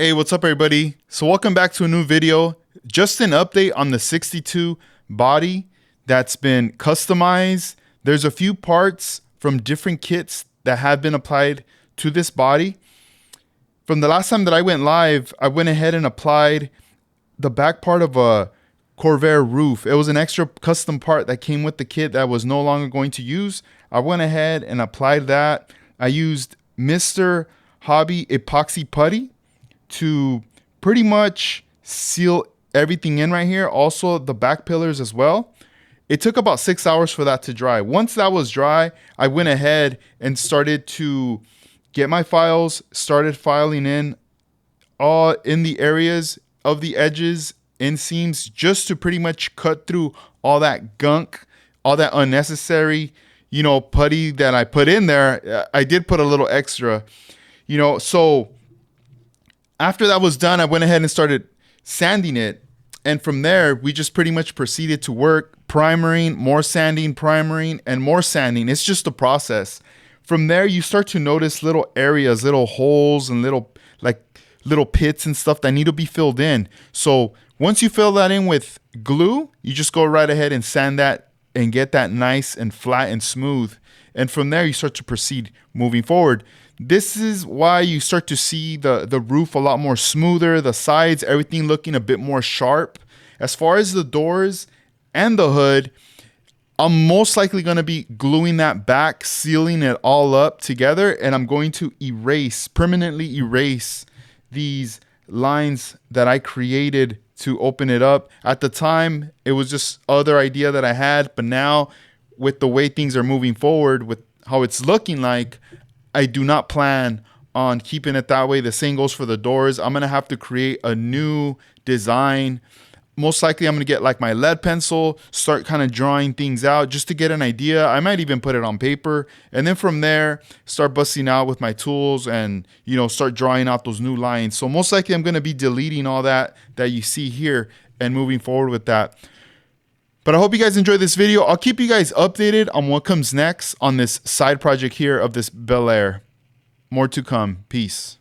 Hey, what's up everybody? So welcome back to a new video. Just an update on the 62 body that's been customized. There's a few parts from different kits that have been applied to this body. From the last time that I went live, I went ahead and applied the back part of a Corvair roof. It was an extra custom part that came with the kit that I was no longer going to use. I went ahead and applied that. I used Mr. Hobby Epoxy Putty to pretty much seal everything in right here. Also the back pillars as well. It took about 6 hours for that to dry. Once that was dry, I went ahead and started to get my files, started filing in all in the areas of the edges, inseams, just to pretty much cut through all that gunk, all that unnecessary, putty that I put in there. I did put a little extra, so after that was done, I went ahead and started sanding it. And from there, we just pretty much proceeded to work, primering, more sanding, primering, and more sanding. It's just a process. From there, you start to notice little areas, little holes, and little pits and stuff that need to be filled in. So once you fill that in with glue, you just go right ahead and sand that and get that nice and flat and smooth. And from there, you start to proceed moving forward. This is why you start to see the roof a lot more smoother, the sides, everything looking a bit more sharp. As far as the doors and the hood, I'm most likely going to be gluing that back, sealing it all up together, and I'm going to permanently erase these lines that I created to open it up. At the time, it was just other idea that I had, but now with the way things are moving forward, with how it's looking like, I do not plan on keeping it that way. The same goes for the doors. I'm going to have to create a new design. Most likely I'm going to get like my lead pencil, start kind of drawing things out just to get an idea. I might even put it on paper. And then from there, start busting out with my tools and, start drawing out those new lines. So most likely I'm going to be deleting all that you see here and moving forward with that. But I hope you guys enjoyed this video. I'll keep you guys updated on what comes next on this side project here of this Bel Air. More to come. Peace.